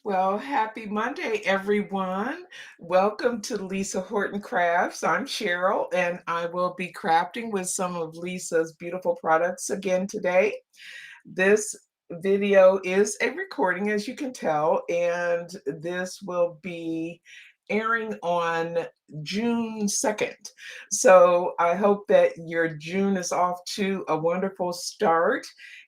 Well, happy Monday, everyone. Welcome to Lisa Horton Crafts. I'm Sheryl, and I will be crafting with some of Lisa's beautiful products again today. This video is a recording, as you can tell, and this will be airing on June 2nd. So I hope that your June is off to a wonderful start.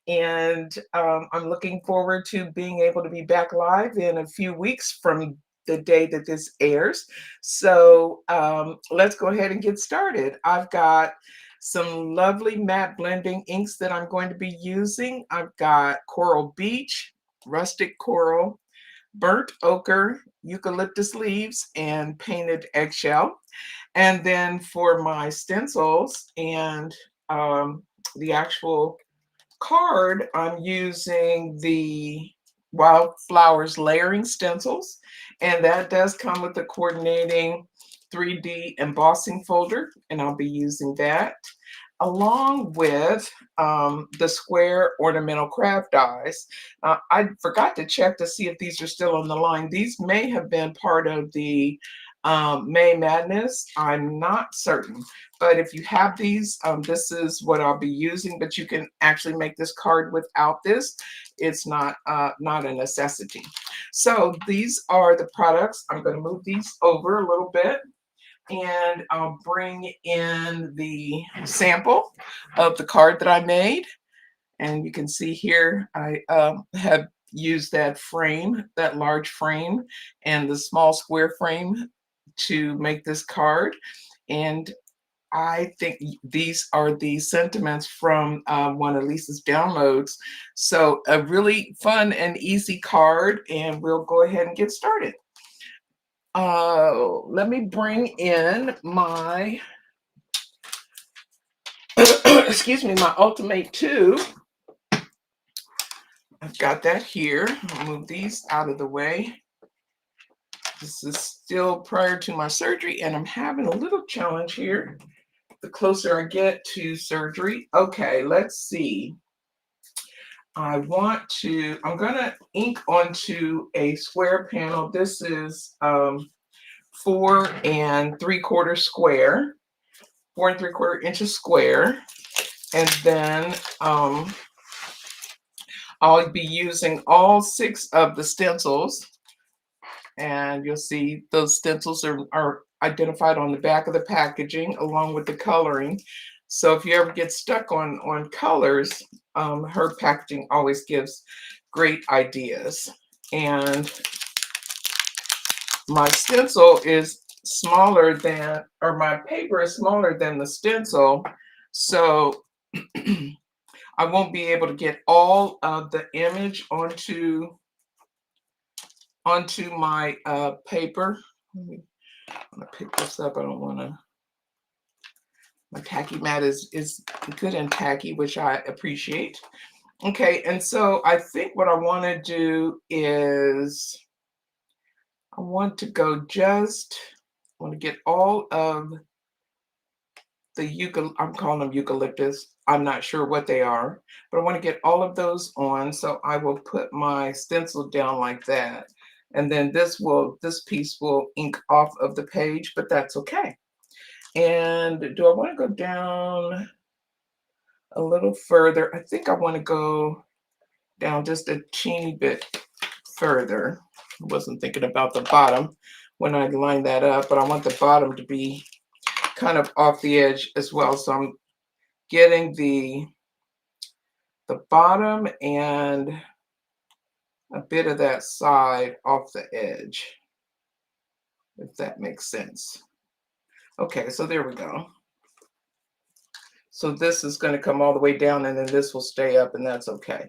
And I'm looking forward to being able to be back live in a few weeks from the day that this airs. So let's go ahead and get started. I've got some lovely matte blending inks that I'm going to be using. I've got Coral Beach, Rustic Coral, Burnt Ochre, Eucalyptus Leaves, and Painted Eggshell. And then for my stencils and the actual card, I'm using the Wildflowers layering stencils, and that does come with the coordinating 3D embossing folder, and I'll be using that along with the square ornamental craft dies. I forgot to check to see if these are still on the line. These may have been part of the May Madness. I'm not certain. But if you have these, this is what I'll be using, but you can actually make this card without this. It's not a necessity. So these are the products. I'm going to move these over a little bit, and I'll bring in the sample of the card that I made. And you can see here, I have used that frame, that large frame, and the small square frame to make this card. And I think these are the sentiments from one of Lisa's downloads. So a really fun and easy card, and we'll go ahead and get started. Let me bring in my, excuse me, my Ultimate 2. I've got that here. I'll move these out of the way. This is still prior to my surgery, and I'm having a little challenge here the closer I get to surgery. Okay, let's see. I'm going to ink onto a square panel. This is 4 3/4 square, 4 3/4 inches square. And then I'll be using all 6 of the stencils. And you'll see those stencils are identified on the back of the packaging along with the coloring. So if you ever get stuck on colors, her packaging always gives great ideas. And my stencil is smaller than, or my paper is smaller than the stencil. So I won't be able to get all of the image onto my paper. I'm gonna pick this up. I don't want to. My tacky mat is good and tacky, which I appreciate. Okay, and so I think what I want to do is I want to get all of the I'm calling them eucalyptus. I'm not sure what they are, but I want to get all of those on. So I will put my stencil down like that. And then this piece will ink off of the page, but that's okay. And do I want to go down a little further? I think I want to go down just a teeny bit further. I wasn't thinking about the bottom when I lined that up, but I want the bottom to be kind of off the edge as well. So I'm getting the bottom and a bit of that side off the edge, if that makes sense. Okay, so there we go. So this is going to come all the way down, and then this will stay up, and that's okay.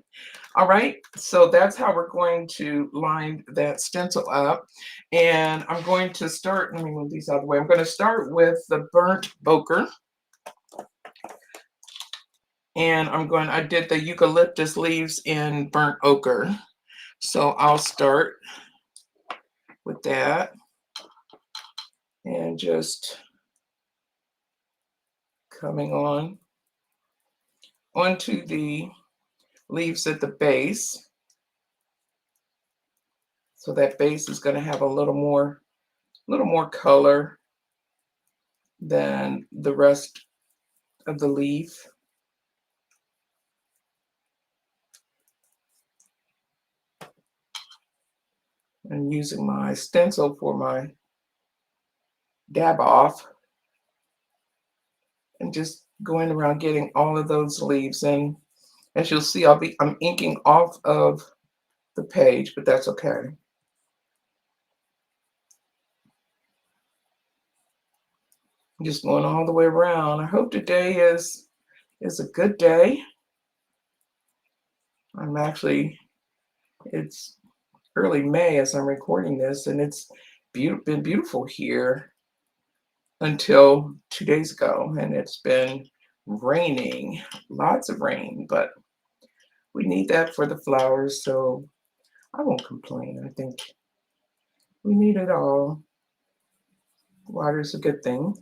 All right, so that's how we're going to line that stencil up. And I'm going to start, let me move these out of the way. I'm going to start with the burnt ochre. And I did the eucalyptus leaves in burnt ochre. So I'll start with that and just coming onto the leaves at the base. So that base is going to have a little more color than the rest of the leaf. And using my stencil for my dab off, and just going around getting all of those leaves. And as you'll see, I'm inking off of the page, but that's okay. I'm just going all the way around. I hope today is a good day. It's early May as I'm recording this, and it's been beautiful here until 2 days ago, and it's been raining, lots of rain, but we need that for the flowers, so I won't complain. I think we need it all. Water is a good thing.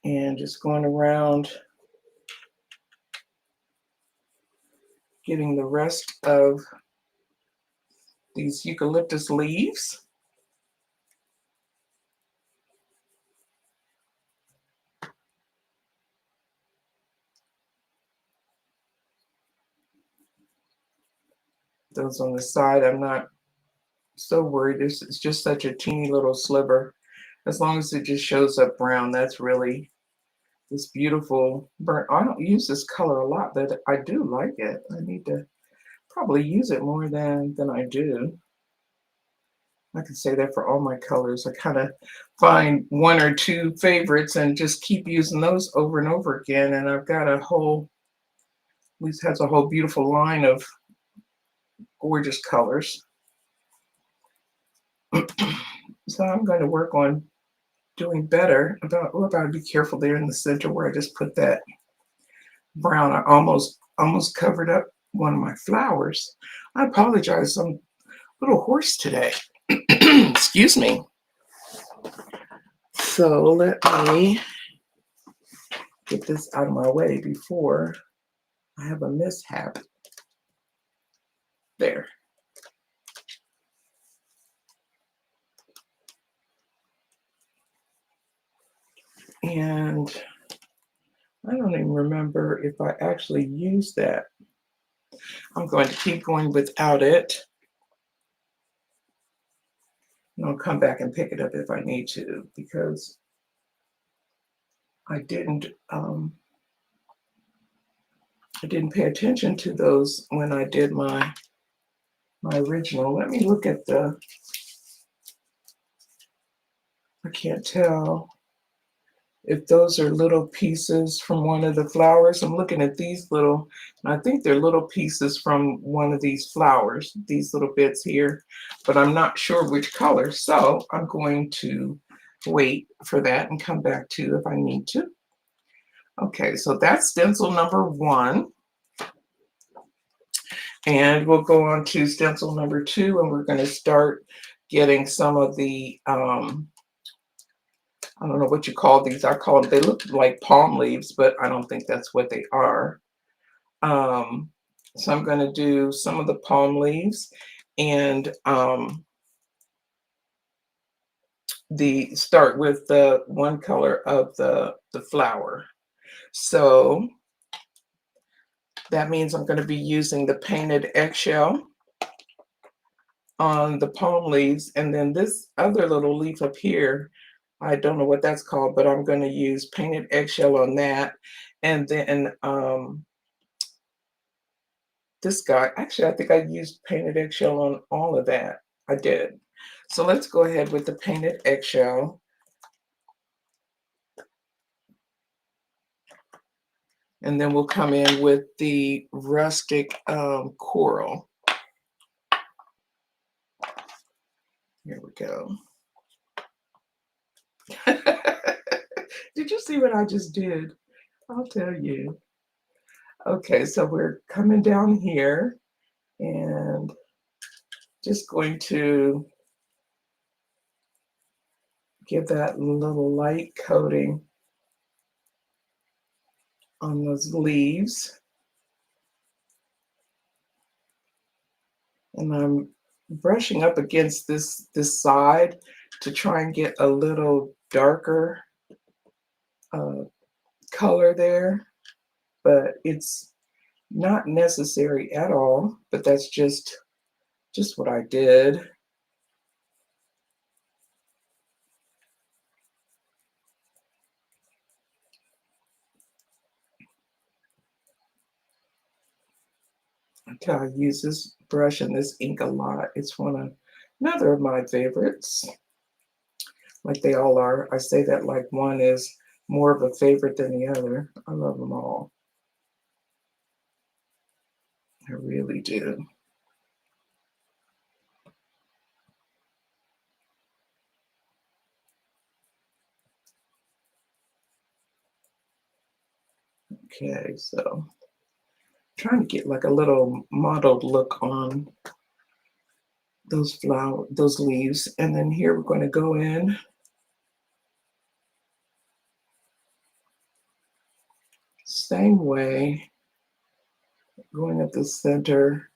And just going around getting the rest of these eucalyptus leaves. Those on the side, I'm not so worried. It's just such a teeny little sliver. As long as it just shows up brown, that's really this beautiful burnt. I don't use this color a lot, but I do like it. I need to probably use it more than I do. I can say that for all my colors. I kind of find one or two favorites and just keep using those over and over again. And I've got a whole, at least has a whole beautiful line of gorgeous colors. So I'm going to work on doing better about, oh, I gotta be careful there in the center where I just put that brown. I almost covered up one of my flowers. I apologize. I'm a little hoarse today. Excuse me. So let me get this out of my way before I have a mishap. There. And I don't even remember if I actually used that. I'm going to keep going without it. And I'll come back and pick it up if I need to, because I didn't pay attention to those when I did my original. Let me look at I can't tell if those are little pieces from one of the flowers. I'm looking at these little, I think they're little pieces from one of these flowers, these little bits here, but I'm not sure which color. So I'm going to wait for that and come back to you if I need to. Okay, so that's stencil number 1. And we'll go on to stencil number 2, and we're going to start getting some of the, I don't know what you call these. I call them, they look like palm leaves, but I don't think that's what they are. So I'm going to do some of the palm leaves and start with the one color of the flower. So that means I'm going to be using the painted eggshell on the palm leaves, and then this other little leaf up here, I don't know what that's called, but I'm going to use painted eggshell on that. And then this guy, actually, I think I used painted eggshell on all of that. I did. So let's go ahead with the painted eggshell. And then we'll come in with the rustic coral. Here we go. Did you see what I just did? I'll tell you. Okay, so we're coming down here and just going to give that little light coating on those leaves. And I'm brushing up against this side to try and get a little darker uh, color there, but it's not necessary at all, but that's just what I did. Okay, I use this brush and this ink a lot. It's another of my favorites, like they all are. I say that like one is more of a favorite than the other. I love them all. I really do. Okay, so trying to get like a little mottled look on those leaves. And then here we're going to go in same way, going at the center.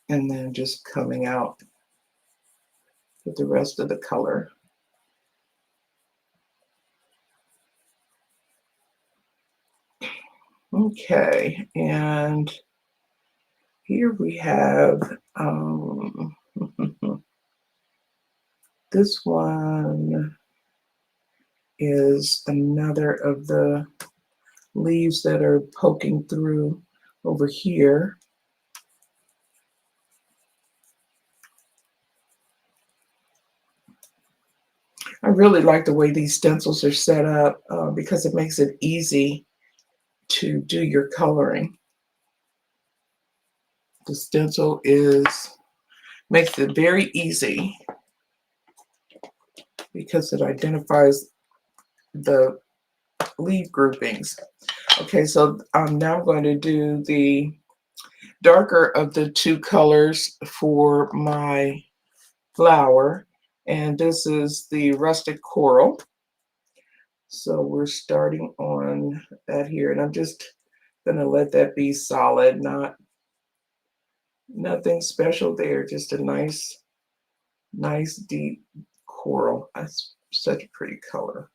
And then just coming out with the rest of the color. Okay, and here we have this one is another of the leaves that are poking through over here. I really like the way these stencils are set up because it makes it easy to do your coloring. The stencil makes it very easy because it identifies the leaf groupings. Okay, so I'm now going to do the darker of the two colors for my flower, and this is the Rustic Coral. So we're starting on that here, and I'm just gonna let that be solid, nothing special there, just a nice deep coral. That's such a pretty color.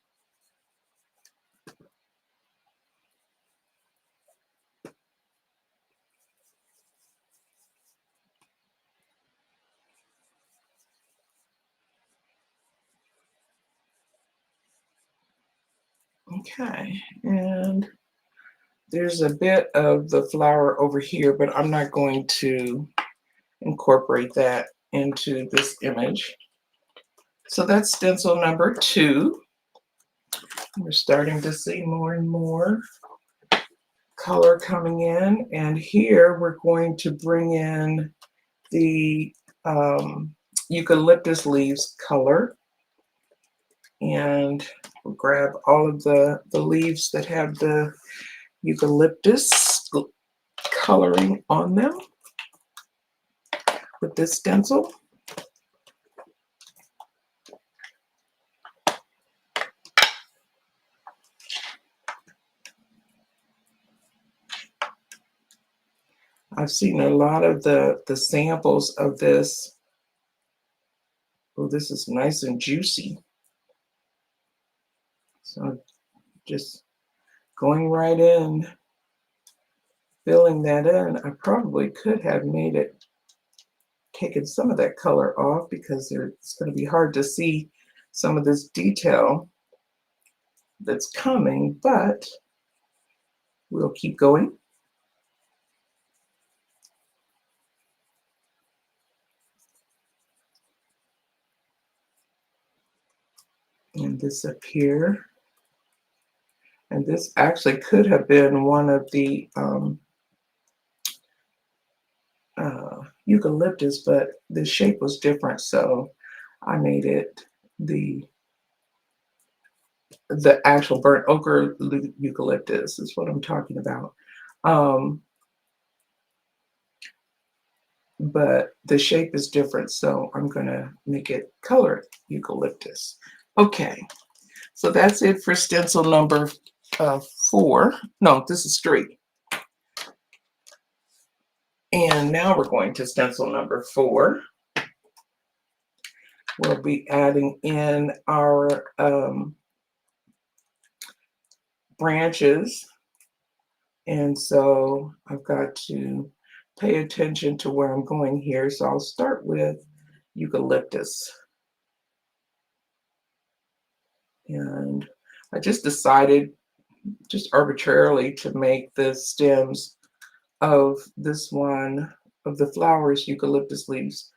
Okay, and there's a bit of the flower over here, but I'm not going to incorporate that into this image. So that's stencil number 2. We're starting to see more and more color coming in, and here we're going to bring in the eucalyptus leaves color, and we'll grab all of the leaves that have the eucalyptus coloring on them with this stencil. I've seen a lot of the samples of this. Oh, this is nice and juicy. So just going right in, filling that in. I probably could have taken some of that color off because it's going to be hard to see some of this detail that's coming, but we'll keep going. And this up here. And this actually could have been one of the eucalyptus, but the shape was different, so I made it the actual burnt ochre eucalyptus is what I'm talking about. Um, but the shape is different, so I'm gonna make it colored eucalyptus. Okay, so that's it for stencil number 4. No, this is 3. And now we're going to stencil number 4. We'll be adding in our branches. And so I've got to pay attention to where I'm going here. So I'll start with eucalyptus. And I just decided just arbitrarily to make the stems of this one of the flowers eucalyptus leaves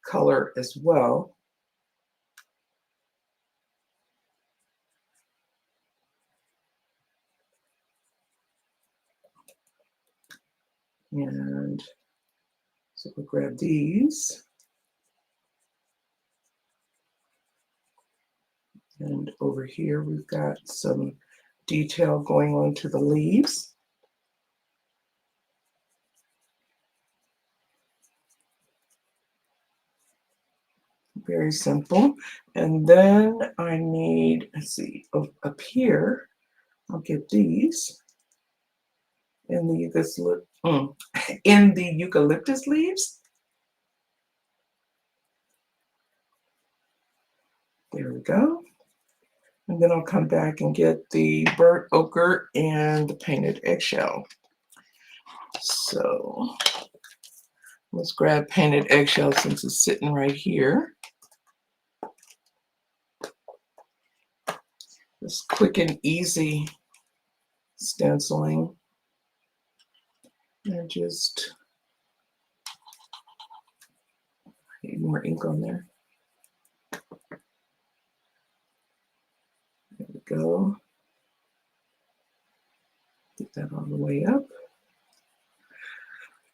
color as well. And so we'll grab these. And over here we've got some detail going on to the leaves. Very simple. And then I need, let's see, up here, I'll get these in the eucalyptus leaves. There we go. And then I'll come back and get the burnt ochre and the painted eggshell. So let's grab painted eggshell since it's sitting right here. This quick and easy stenciling. And just need more ink on there. There we go. Get that all the way up.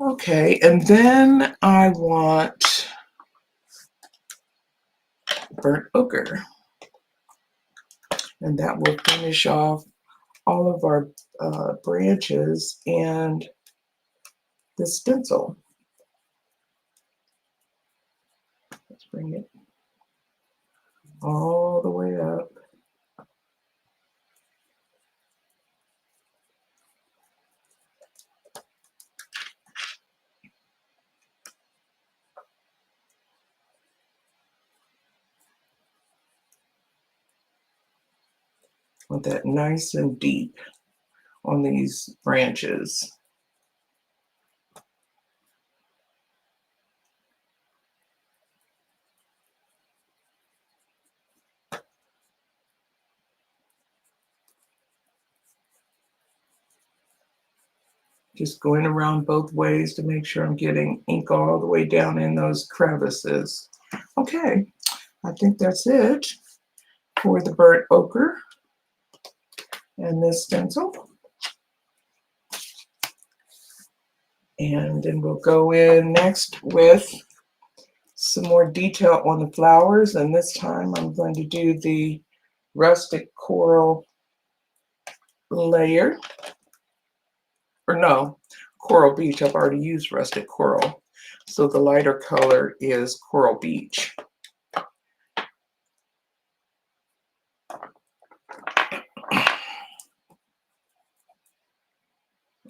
Okay, and then I want burnt ochre. And that will finish off all of our branches and the stencil. Let's bring it all the way up. Want that nice and deep on these branches. Just going around both ways to make sure I'm getting ink all the way down in those crevices. Okay, I think that's it for the burnt ochre and this stencil. And then we'll go in next with some more detail on the flowers. And this time I'm going to do the rustic coral layer. Or no, coral beach. I've already used rustic coral. So the lighter color is coral beach.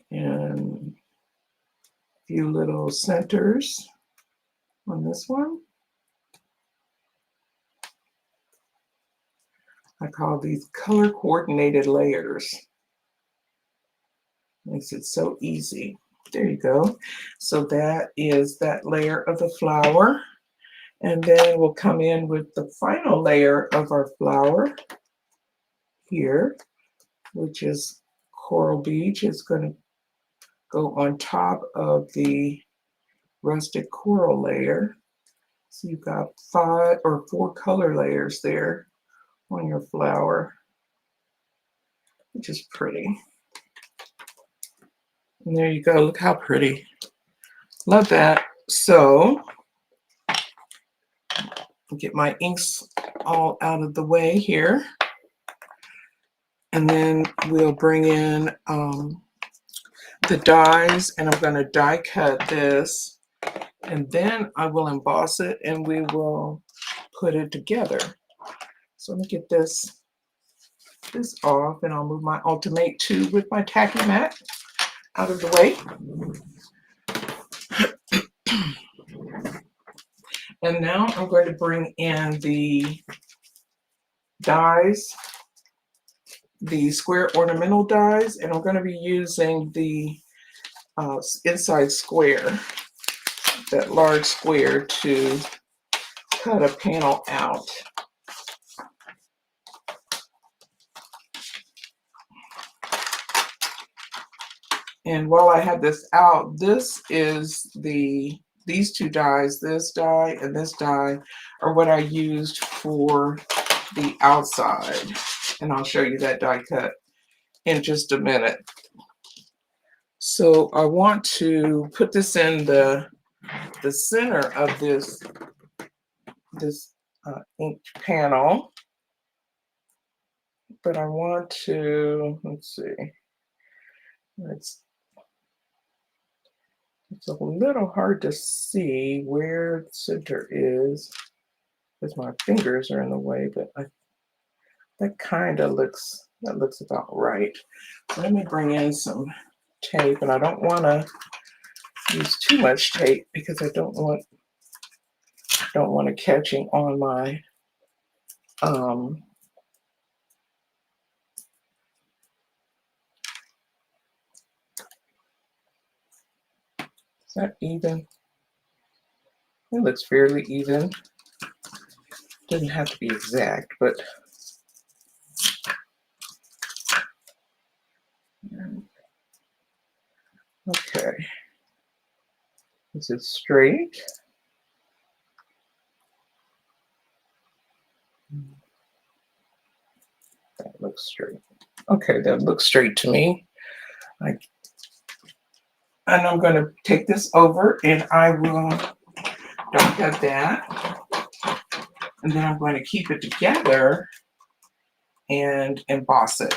And a few little centers on this one. I call these color coordinated layers. Makes it so easy. There you go. So that is that layer of the flower. And then we'll come in with the final layer of our flower here, which is coral beach. It's going to go on top of the rustic coral layer. So you've got 5 or 4 color layers there on your flower, which is pretty. And there you go. Look how pretty. Love that. So I'll get my inks all out of the way here. And then we'll bring in the dies, and I'm going to die cut this And then I will emboss it and we will put it together. So let me get this off and I'll move my Ultimate 2 with my tacky mat out of the way. And now I'm going to bring in the dies, the square ornamental dies, and I'm going to be using the inside square, that large square, to cut a panel out. And while I have this out, this is these two dies, this die and this die, are what I used for the outside. And I'll show you that die cut in just a minute. So I want to put this in the center of this inked panel, but I want to, let's see, it's a little hard to see where the center is because my fingers are in the way, but that kind of looks about right. Let me bring in some tape, and I don't want to use too much tape because I don't want it catching on my is that even? It looks fairly even. Doesn't have to be exact, but okay. Is it straight? That looks straight. Okay, that looks straight to me. And I'm going to take this over and I will dot cut that. And then I'm going to keep it together and emboss it.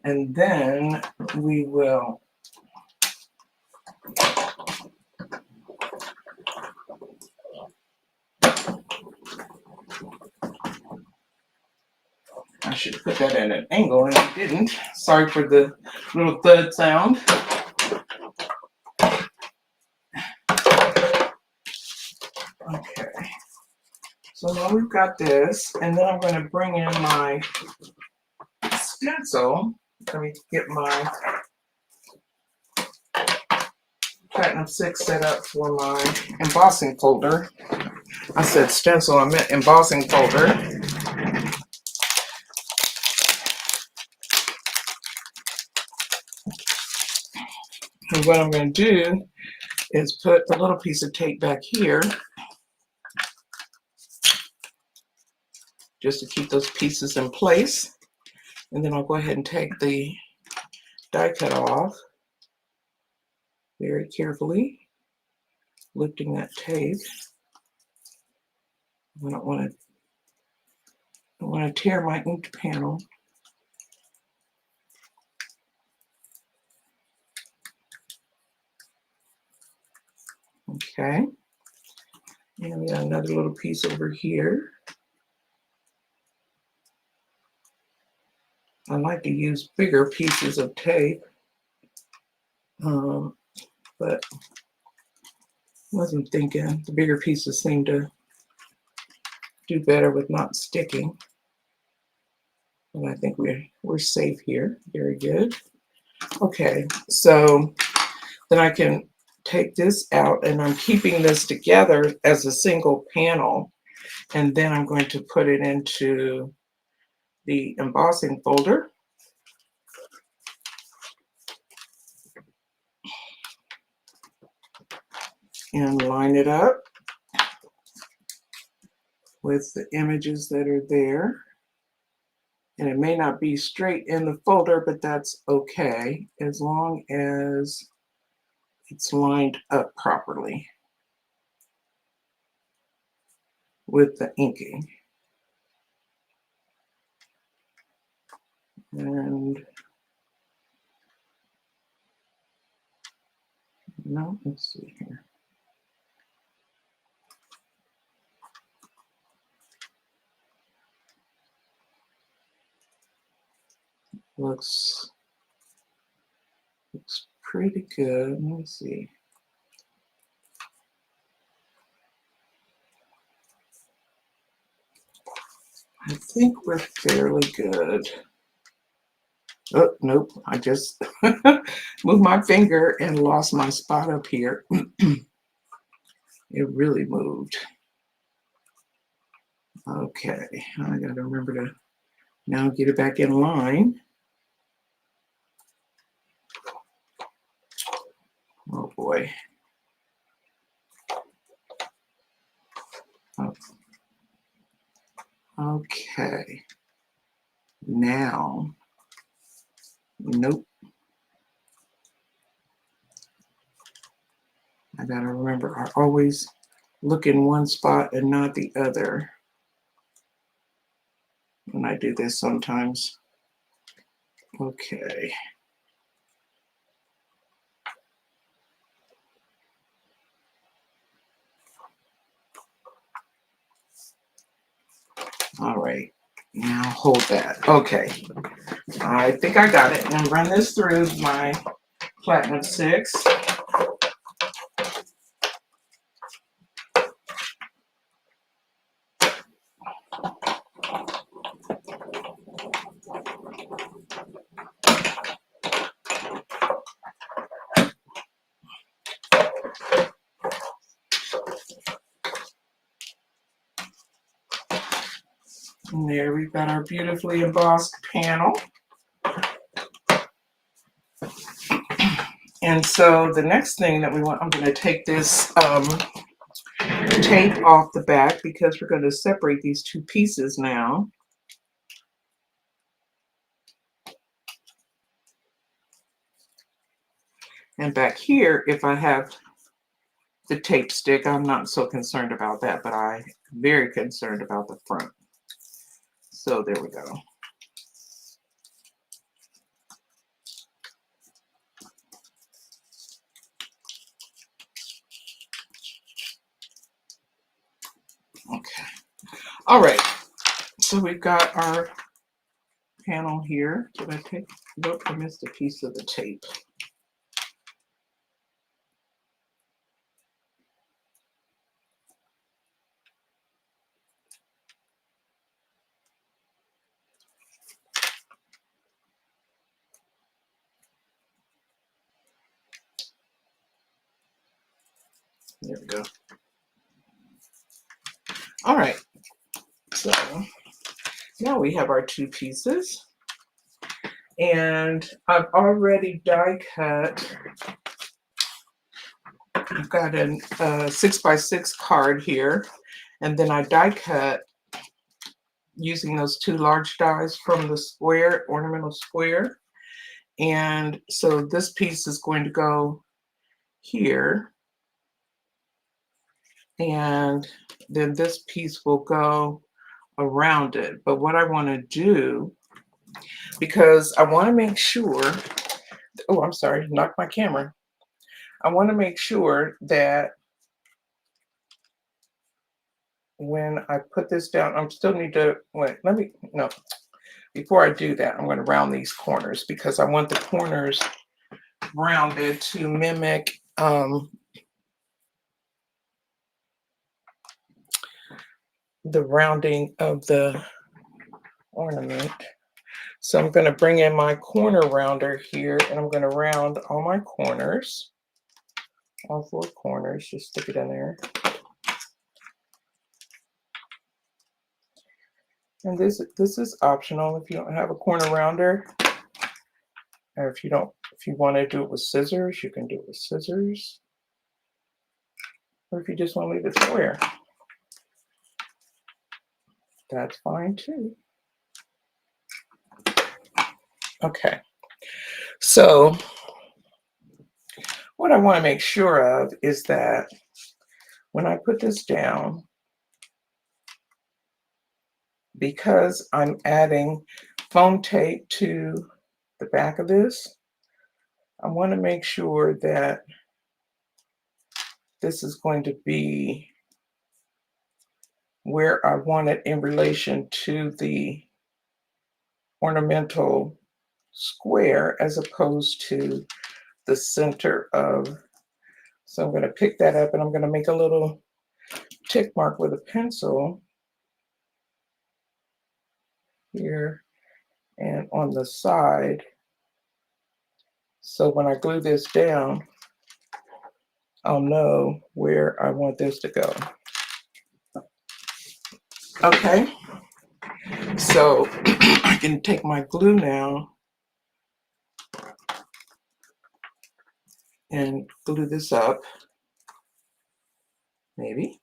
And then we will I should have put that at an angle and I didn't. Sorry for the little thud sound. Okay. So now we've got this, and then I'm going to bring in my stencil. Let me get my Platinum 6 set up for my embossing folder. I said stencil, I meant embossing folder. And what I'm going to do is put a little piece of tape back here just to keep those pieces in place. And then I'll go ahead and take the die cut off very carefully, lifting that tape. I don't want to tear my inked panel. Okay. And we got another little piece over here. I like to use bigger pieces of tape, but wasn't thinking the bigger pieces seem to do better with not sticking. And I think we're safe here. Very good. Okay, so then I can take this out, and I'm keeping this together as a single panel, and then I'm going to put it into the embossing folder. And line it up with the images that are there. And it may not be straight in the folder, but that's okay as long as it's lined up properly with the inking. And No, let's see here. Looks pretty good. Let me see. I think we're fairly good. Oh, nope. I just moved my finger and lost my spot up here. It really moved. Okay, I gotta remember to now get it back in line. Oh boy. Oh. Okay. Now, nope. I gotta remember, I always look in one spot and not the other when I do this sometimes. Okay. All right. Now hold that. Okay. I think I got it. And run this through my Platinum 6. And there we've got our beautifully embossed panel. And so the next thing that we want, I'm going to take this tape off the back because we're going to separate these two pieces now. And back here, if I have the tape stick, I'm not so concerned about that, but I'm very concerned about the front. So there we go. Okay. All right. So we've got our panel here. Did I take? Nope, I missed a piece of the tape. There we go. All right. So now we have our two pieces. And I've already die cut. I've got a 6x6 card here. And then I die cut using those two large dies from the square, ornamental square. And so this piece is going to go here. And then this piece will go around it. But what I want to do, because I want to make sure, oh, I'm sorry, knocked my camera. I want to make sure that when I put this down, I still need to, wait, no, before I do that, I'm going to round these corners because I want the corners rounded to mimic the rounding of the ornament. So I'm going to bring in my corner rounder here and I'm going to round all my corners, all 4 corners, just stick it in there. And this is optional if you don't have a corner rounder. Or if you want to do it with scissors, you can do it with scissors. Or if you just want to leave it square, that's fine too. Okay, so what I want to make sure of is that when I put this down, because I'm adding foam tape to the back of this, I want to make sure that this is going to be where I want it in relation to the ornamental square as opposed to the center of. So I'm going to pick that up and I'm going to make a little tick mark with a pencil here and on the side. So when I glue this down, I'll know where I want this to go. Okay, so I can take my glue now and glue this up, maybe.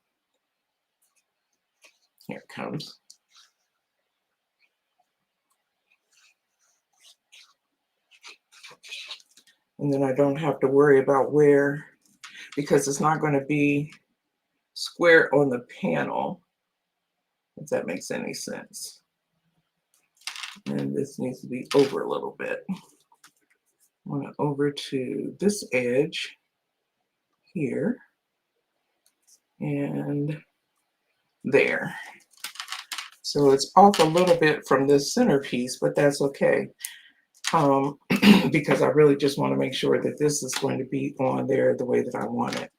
Here it comes. And then I don't have to worry about where, because it's not going to be square on the panel, if that makes any sense. And this needs to be over a little bit. I want it over to this edge here and there. So it's off a little bit from this centerpiece, but that's okay. Because I really just want to make sure that this is going to be on there the way that I want it.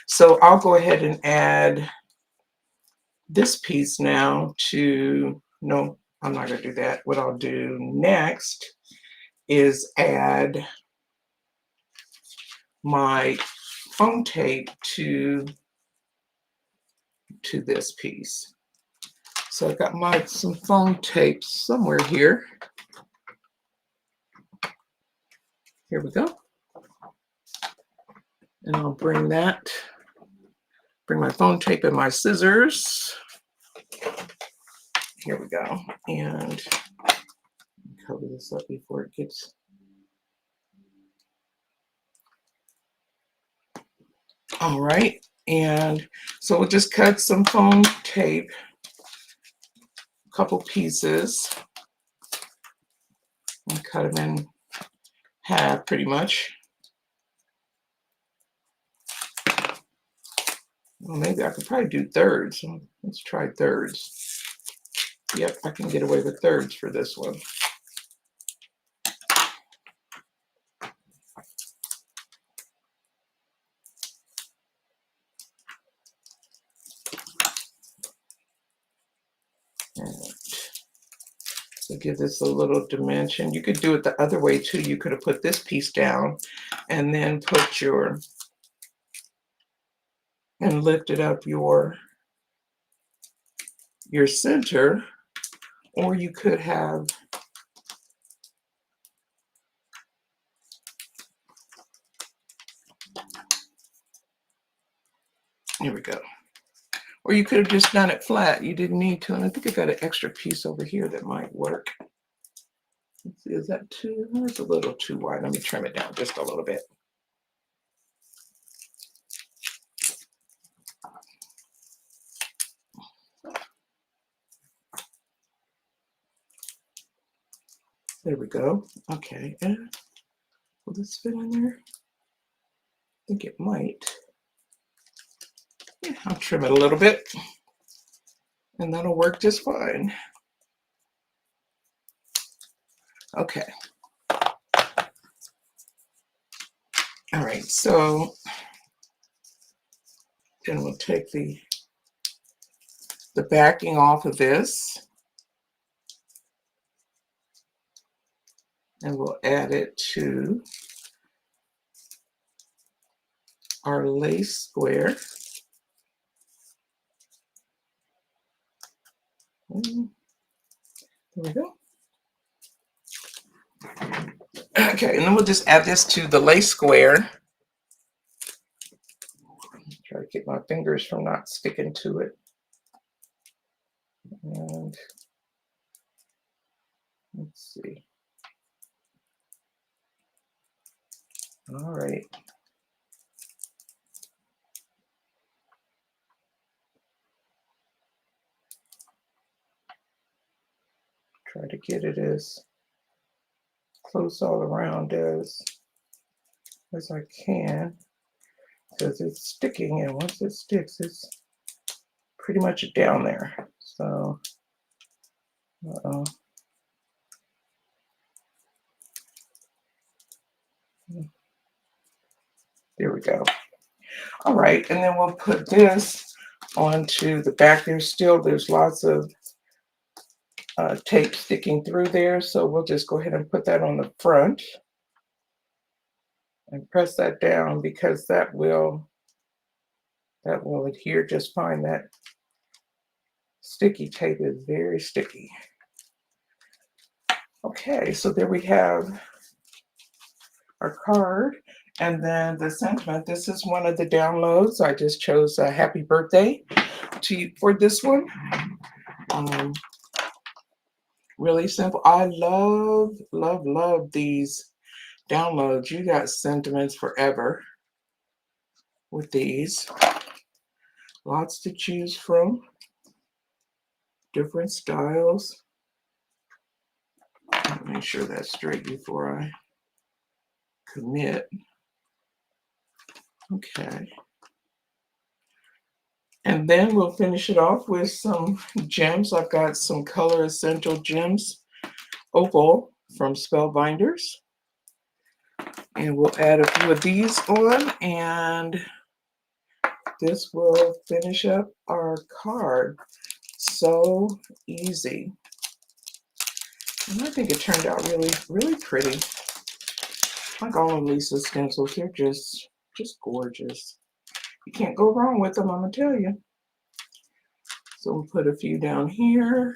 So I'll go ahead and add this piece now to, no, I'm not going to do that. What I'll do next is add my foam tape to this piece. So I got some foam tape somewhere here. Here we go. And I'll bring my foam tape and my scissors. Here we go. And cover this up before it gets. All right. And so we'll just cut some foam tape, a couple pieces, and cut them in half pretty much. Well, maybe I could probably do thirds. Let's try thirds. Yep, I can get away with thirds for this one. So give this a little dimension. You could do it the other way too. You could have put this piece down and then put and lifted up your center, or you could have here we go. Or you could have just done it flat. You didn't need to. And I think I got an extra piece over here that might work. Let's see, is that too? That's a little too wide. Let me trim it down just a little bit. There we go. Okay. And will this fit in there? I think it might. Yeah, I'll trim it a little bit. And that'll work just fine. Okay. All right, so then we'll take the backing off of this and we'll add it to our lace square. There we go. Okay, and then we'll just add this to the lace square. Try to get my fingers from not sticking to it. And let's see. All right. Try to get it as close all around as I can. because it's sticking, and once it sticks, it's pretty much down there. So, uh-oh. There we go. All right, and then we'll put this onto the back. There's lots of tape sticking through there, so we'll just go ahead and put that on the front and press that down because that will adhere just fine. That sticky tape is very sticky. Okay, so there we have our card. And then the sentiment, this is one of the downloads. I just chose a happy birthday for this one. Really simple. I love, love, love these downloads. You got sentiments forever with these. Lots to choose from. Different styles. Make sure that's straight before I commit. Okay. And then we'll finish it off with some gems. I've got some Color Essential Gems Opal from Spellbinders. And we'll add a few of these on, and this will finish up our card. So easy. And I think it turned out really, really pretty. Like all of Lisa's stencils, they're just gorgeous. You can't go wrong with them, I'm gonna tell you. So we'll put a few down here.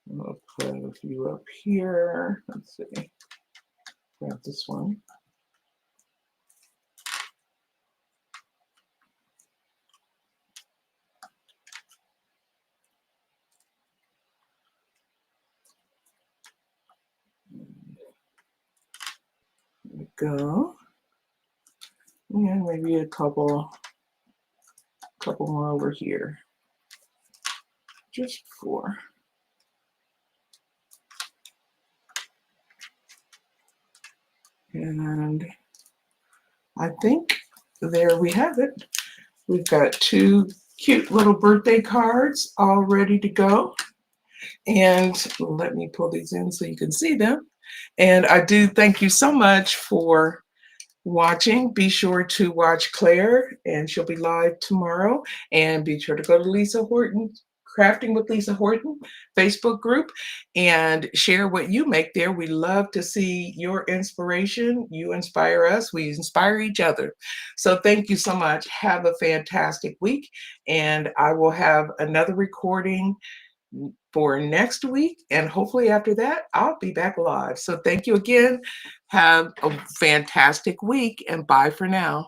We'll put a few up here. Let's see. Grab this one. There we go. And maybe a couple more over here. Just 4. And I think there we have it. We've got 2 cute little birthday cards all ready to go. And let me pull these in so you can see them. And I do thank you so much for watching. Be sure to watch Claire, and she'll be live tomorrow. And be sure to go to Lisa Horton Crafting with Lisa Horton Facebook group and share what you make there. We love to see your inspiration. You inspire us, we inspire each other. So thank you so much. Have a fantastic week, and I will have another recording for next week, and hopefully after that I'll be back live. So thank you again. Have a fantastic week, and bye for now.